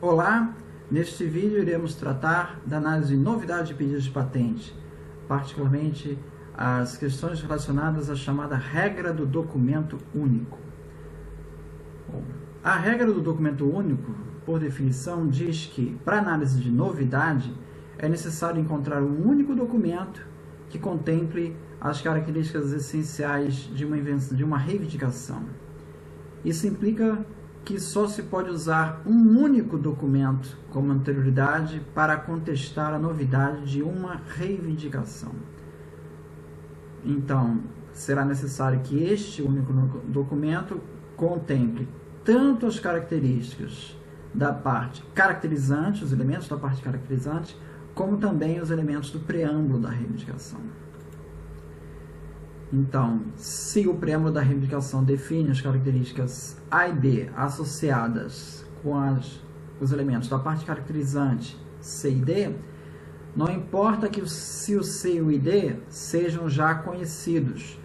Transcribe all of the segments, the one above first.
Olá, neste vídeo iremos tratar da análise de novidade de pedidos de patente, particularmente as questões relacionadas à chamada regra do documento único. Bom, a regra do documento único, por definição, diz que para análise de novidade é necessário encontrar um único documento que contemple as características essenciais de uma reivindicação. Isso implica que só se pode usar um único documento como anterioridade para contestar a novidade de uma reivindicação. Então, será necessário que este único documento contemple tanto as características da parte caracterizante, os elementos da parte caracterizante, como também os elementos do preâmbulo da reivindicação. Então, se o preâmbulo da reivindicação define as características A e B associadas com os elementos da parte caracterizante C e D, não importa se o C e o D sejam já conhecidos,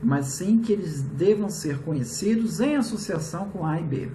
mas sim que eles devam ser conhecidos em associação com A e B.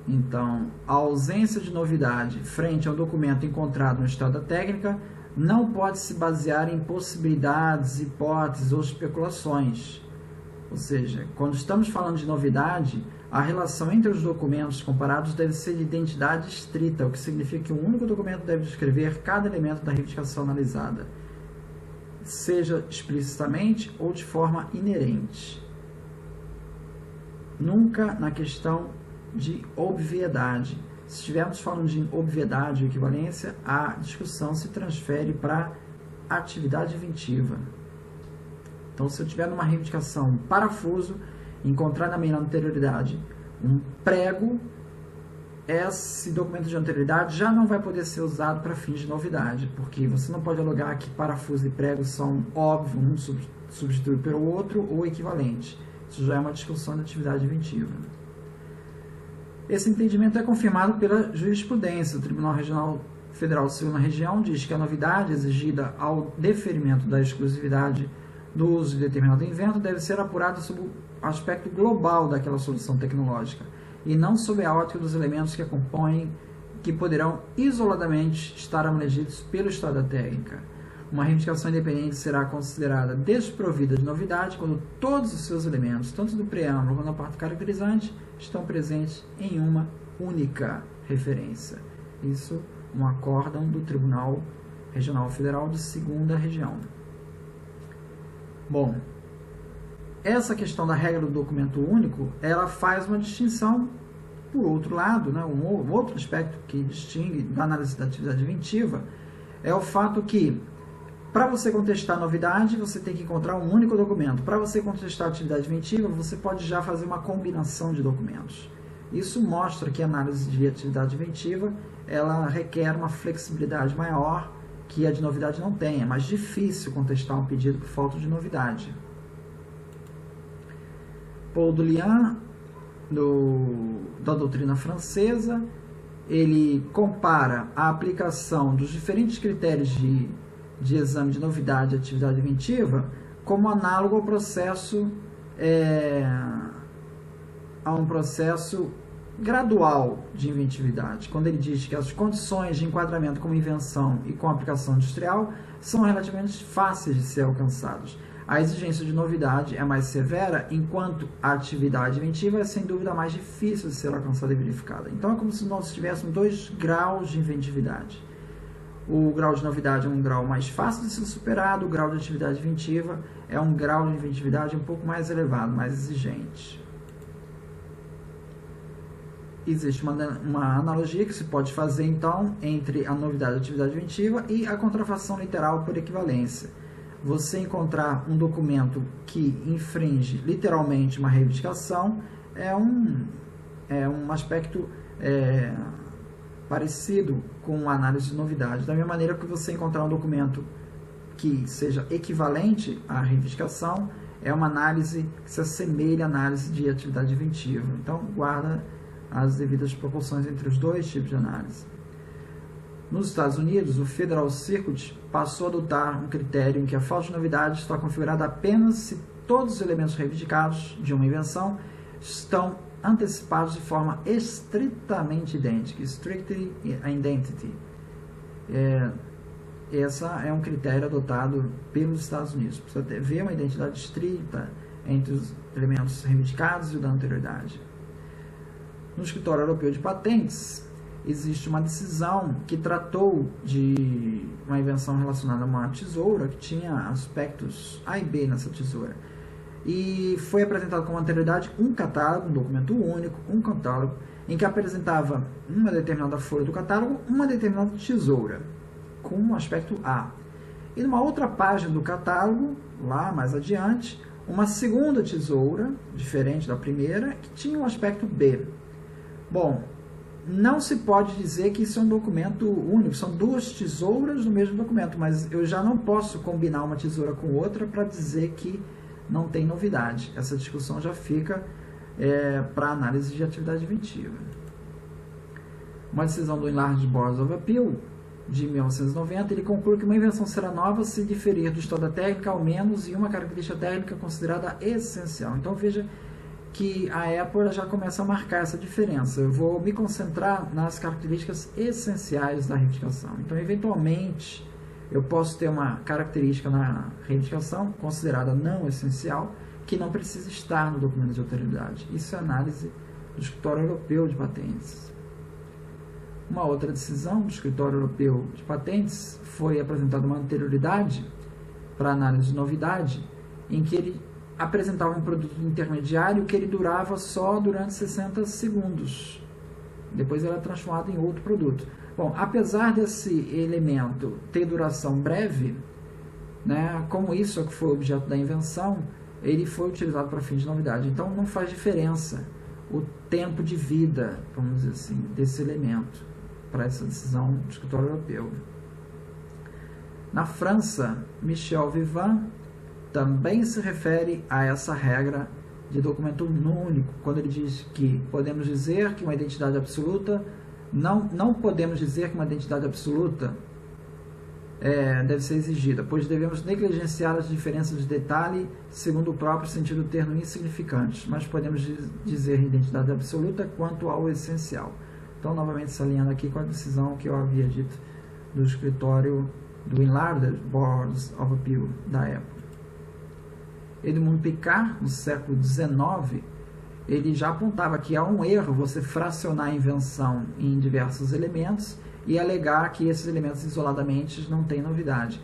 Então, a ausência de novidade frente ao documento encontrado no estado da técnica não pode se basear em possibilidades, hipóteses ou especulações. Ou seja, quando estamos falando de novidade, a relação entre os documentos comparados deve ser de identidade estrita, o que significa que um único documento deve descrever cada elemento da reivindicação analisada, seja explicitamente ou de forma inerente. Nunca na questão de obviedade. Se estivermos falando de obviedade ou equivalência, a discussão se transfere para atividade inventiva. Então, se eu tiver numa reivindicação um parafuso, encontrar na minha anterioridade um prego, esse documento de anterioridade já não vai poder ser usado para fins de novidade, porque você não pode alogar que parafuso e prego são óbvios, um substitui pelo outro ou equivalente. Isso já é uma discussão de atividade inventiva. Esse entendimento é confirmado pela jurisprudência. O Tribunal Regional Federal Civil na região diz que a novidade exigida ao deferimento da exclusividade do uso de determinado invento deve ser apurada sob o aspecto global daquela solução tecnológica e não sob a ótica dos elementos que a compõem, que poderão isoladamente estar abrangidos pelo estado da técnica. Uma reivindicação independente será considerada desprovida de novidade quando todos os seus elementos, tanto do preâmbulo quanto da parte caracterizante, estão presentes em uma única referência. Isso um acórdão do Tribunal Regional Federal de Segunda Região. Bom, essa questão da regra do documento único, ela faz uma distinção, por outro lado, né, um outro aspecto que distingue da análise da atividade inventiva é o fato que, para você contestar a novidade, você tem que encontrar um único documento. Para você contestar a atividade inventiva, você pode já fazer uma combinação de documentos. Isso mostra que a análise de atividade inventiva ela requer uma flexibilidade maior que a de novidade não tem. É mais difícil contestar um pedido por falta de novidade. Paul Dulian, da doutrina francesa, ele compara a aplicação dos diferentes critérios de exame de novidade e atividade inventiva como análogo ao processo a um processo gradual de inventividade, quando ele diz que as condições de enquadramento como invenção e com aplicação industrial são relativamente fáceis de ser alcançados. A exigência de novidade é mais severa, enquanto a atividade inventiva é sem dúvida mais difícil de ser alcançada e verificada. Então é como se nós tivéssemos dois graus de inventividade. O grau de novidade é um grau mais fácil de ser superado, o grau de atividade inventiva é um grau de inventividade um pouco mais elevado, mais exigente. Existe uma analogia que se pode fazer, então, entre a novidade e a atividade inventiva e a contrafação literal por equivalência. Você encontrar um documento que infringe literalmente uma reivindicação é um aspecto parecido com a análise de novidade. Da mesma maneira que você encontrar um documento que seja equivalente à reivindicação, é uma análise que se assemelha à análise de atividade inventiva. Então, guarda as devidas proporções entre os dois tipos de análise. Nos Estados Unidos, o Federal Circuit passou a adotar um critério em que a falta de novidade está configurada apenas se todos os elementos reivindicados de uma invenção estão antecipados de forma estritamente idêntica, strictly identity. Essa é um critério adotado pelos Estados Unidos. Precisa haver uma identidade estrita entre os elementos reivindicados e o da anterioridade. No Escritório Europeu de Patentes, existe uma decisão que tratou de uma invenção relacionada a uma tesoura que tinha aspectos A e B nessa tesoura. E foi apresentado como anterioridade um catálogo, um documento único, um catálogo, em que apresentava uma determinada folha do catálogo, uma determinada tesoura, com um aspecto A. E numa outra página do catálogo, lá mais adiante, uma segunda tesoura, diferente da primeira, que tinha um aspecto B. Bom, não se pode dizer que isso é um documento único, são duas tesouras no mesmo documento, mas eu já não posso combinar uma tesoura com outra para dizer que não tem novidade. Essa discussão já fica para análise de atividade inventiva. Uma decisão do Enlarged Board of Appeal, de 1990, ele conclui que uma invenção será nova se diferir do estado da técnica ao menos em uma característica técnica considerada essencial. Então veja que a Apple já começa a marcar essa diferença. Eu vou me concentrar nas características essenciais da reivindicação. Então, eventualmente, eu posso ter uma característica na reivindicação considerada não essencial, que não precisa estar no documento de anterioridade. Isso é análise do Escritório Europeu de Patentes. Uma outra decisão do Escritório Europeu de Patentes foi apresentada uma anterioridade para análise de novidade, em que ele apresentava um produto intermediário que ele durava só durante 60 segundos. Depois ele era transformado em outro produto. Bom, apesar desse elemento ter duração breve, né, como isso é que foi o objeto da invenção, ele foi utilizado para fins de novidade. Então não faz diferença o tempo de vida, vamos dizer assim, desse elemento para essa decisão do Escritório Europeu. Na França, Michel Vivant também se refere a essa regra de documento único, quando ele diz que podemos dizer que uma identidade absoluta, não podemos dizer que uma identidade absoluta deve ser exigida, pois devemos negligenciar as diferenças de detalhe segundo o próprio sentido do termo insignificantes, mas podemos dizer identidade absoluta quanto ao essencial. Então, novamente, se alinhando aqui com a decisão que eu havia dito do escritório do Enlarged Board of Appeal da Apple. Edmund Picard, no século XIX, ele já apontava que há um erro você fracionar a invenção em diversos elementos e alegar que esses elementos isoladamente não têm novidade.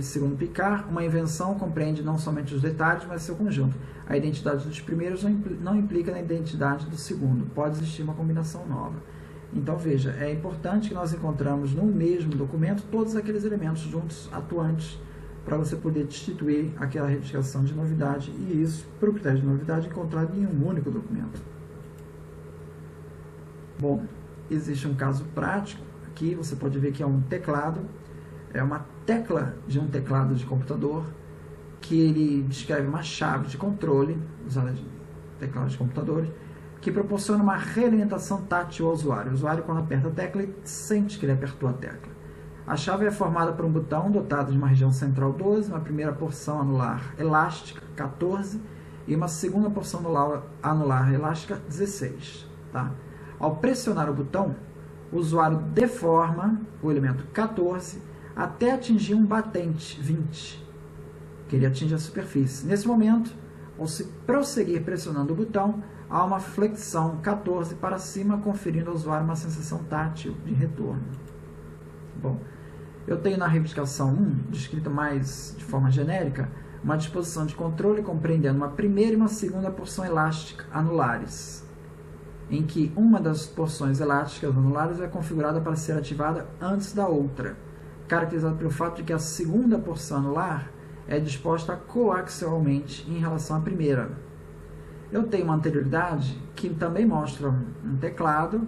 Segundo Picard, uma invenção compreende não somente os detalhes, mas seu conjunto. A identidade dos primeiros não implica na identidade do segundo. Pode existir uma combinação nova. Então, veja, é importante que nós encontramos no mesmo documento todos aqueles elementos juntos, atuantes, para você poder destituir aquela reivindicação de novidade, e isso, para o critério de novidade, encontrado em um único documento. Bom, existe um caso prático, aqui você pode ver que é um teclado, é uma tecla de um teclado de computador, que ele descreve uma chave de controle, usada de teclados de computadores, que proporciona uma realimentação tátil ao usuário. O usuário, quando aperta a tecla, ele sente que ele apertou a tecla. A chave é formada por um botão dotado de uma região central 12, uma primeira porção anular elástica 14 e uma segunda porção anular elástica 16. Tá? Ao pressionar o botão, o usuário deforma o elemento 14 até atingir um batente 20, que ele atinge a superfície. Nesse momento, ao se prosseguir pressionando o botão, há uma flexão 14 para cima, conferindo ao usuário uma sensação tátil de retorno. Bom, eu tenho na reivindicação 1, descrita mais de forma genérica, uma disposição de controle compreendendo uma primeira e uma segunda porção elástica anulares, em que uma das porções elásticas anulares é configurada para ser ativada antes da outra, caracterizado pelo fato de que a segunda porção anular é disposta coaxialmente em relação à primeira. Eu tenho uma anterioridade que também mostra um teclado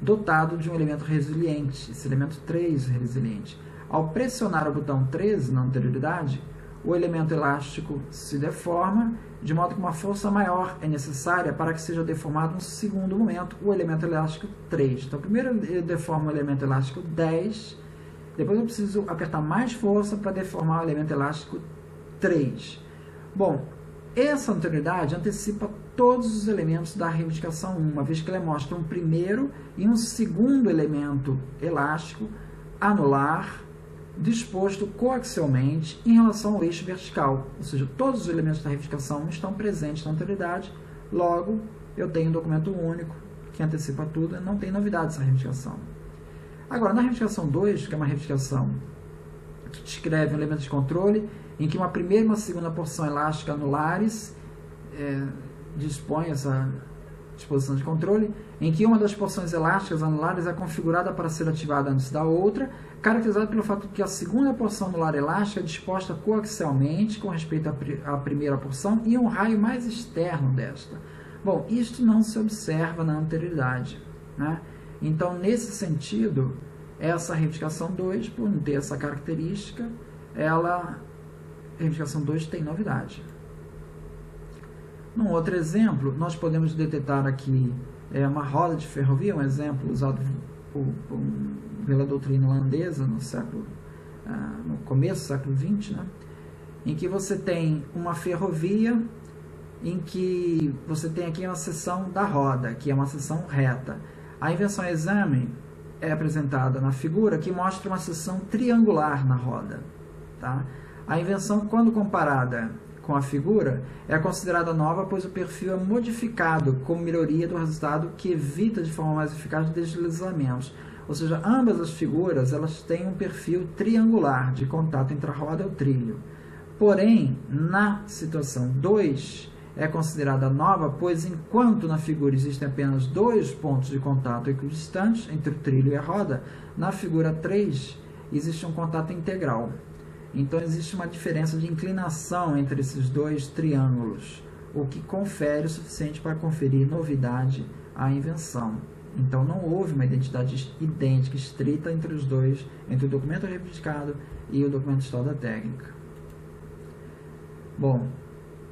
dotado de um elemento resiliente, esse elemento 3 resiliente. Ao pressionar o botão 13 na anterioridade, o elemento elástico se deforma, de modo que uma força maior é necessária para que seja deformado no segundo momento o elemento elástico 3. Então, primeiro eu deformo o elemento elástico 10, depois eu preciso apertar mais força para deformar o elemento elástico 3. Bom, essa anterioridade antecipa todos os elementos da reivindicação 1, uma vez que ela mostra um primeiro e um segundo elemento elástico anular disposto coaxialmente em relação ao eixo vertical, ou seja, todos os elementos da reivindicação 1 estão presentes na anterioridade, logo eu tenho um documento único que antecipa tudo, não tem novidades na reivindicação. Agora, na reivindicação 2, que é uma reivindicação que descreve um elemento de controle, em que uma primeira e uma segunda porção elástica anulares dispõe essa disposição de controle, em que uma das porções elásticas anulares é configurada para ser ativada antes da outra, caracterizada pelo fato de que a segunda porção anular elástica é disposta coaxialmente com respeito à primeira porção e um raio mais externo desta. Bom, isto não se observa na anterioridade, né? Então, nesse sentido, essa reivindicação 2, por não ter essa característica, a reivindicação 2 tem novidade. Num outro exemplo, nós podemos detectar aqui uma roda de ferrovia, um exemplo usado pela doutrina holandesa no começo do século XX, né? Em que você tem uma ferrovia em que você tem aqui uma seção da roda, que é uma seção reta. A invenção exame é apresentada na figura, que mostra uma seção triangular na roda. Tá? A invenção, quando comparada com a figura, é considerada nova, pois o perfil é modificado como melhoria do resultado que evita de forma mais eficaz deslizamentos. Ou seja, ambas as figuras elas têm um perfil triangular de contato entre a roda e o trilho. Porém, na situação 2, é considerada nova, pois enquanto na figura existem apenas 2 pontos de contato equidistantes entre o trilho e a roda, na figura 3 existe um contato integral. Então existe uma diferença de inclinação entre esses 2 triângulos, o que confere o suficiente para conferir novidade à invenção. Então não houve uma identidade idêntica, estrita entre os dois, entre o documento reivindicado e o documento de história da técnica. Bom,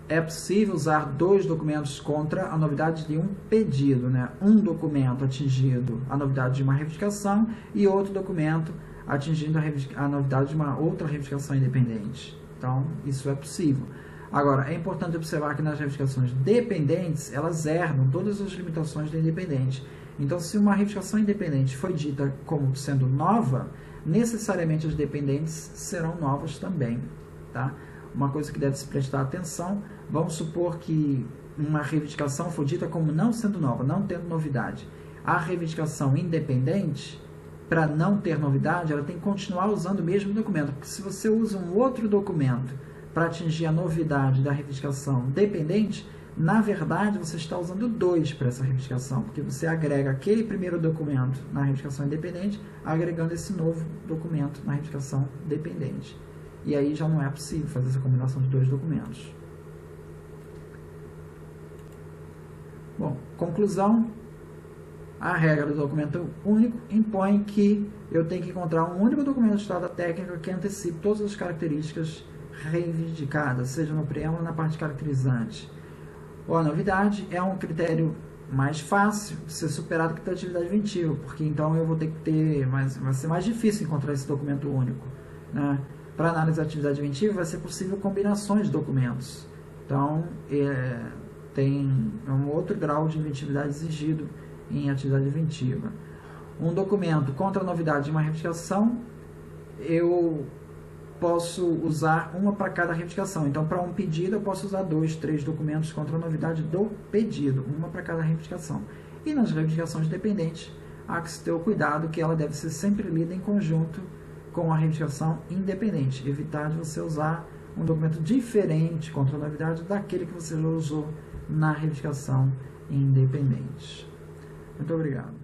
é possível usar 2 documentos contra a novidade de um pedido, né? Um documento atingindo a novidade de uma reivindicação e outro documento atingindo a novidade de uma outra reivindicação independente. Então, isso é possível. Agora, é importante observar que nas reivindicações dependentes, elas herdam todas as limitações da independente. Então, se uma reivindicação independente foi dita como sendo nova, necessariamente as dependentes serão novas também. Tá? Uma coisa que deve se prestar atenção, vamos supor que uma reivindicação foi dita como não sendo nova, não tendo novidade. A reivindicação independente, para não ter novidade, ela tem que continuar usando o mesmo documento, porque se você usa um outro documento para atingir a novidade da reivindicação dependente, na verdade você está usando 2 para essa reivindicação, porque você agrega aquele primeiro documento na reivindicação independente, agregando esse novo documento na reivindicação dependente. E aí já não é possível fazer essa combinação de 2 documentos. Bom, conclusão. A regra do documento único impõe que eu tenho que encontrar um único documento de história técnica que antecipe todas as características reivindicadas, seja no preâmbulo ou na parte caracterizante. Ou a novidade é um critério mais fácil de ser superado que a atividade inventiva, porque então eu vou ter que ter, vai ser mais difícil encontrar esse documento único, né? Para análise da atividade inventiva vai ser possível combinações de documentos. Então, tem um outro grau de inventividade exigido em atividade inventiva. Um documento contra a novidade de uma reivindicação, eu posso usar uma para cada reivindicação. Então, para um pedido, eu posso usar 2, 3 documentos contra a novidade do pedido, uma para cada reivindicação. E nas reivindicações dependentes, há que se ter o cuidado que ela deve ser sempre lida em conjunto com a reivindicação independente. Evitar de você usar um documento diferente contra a novidade daquele que você já usou na reivindicação independente. Muito obrigado.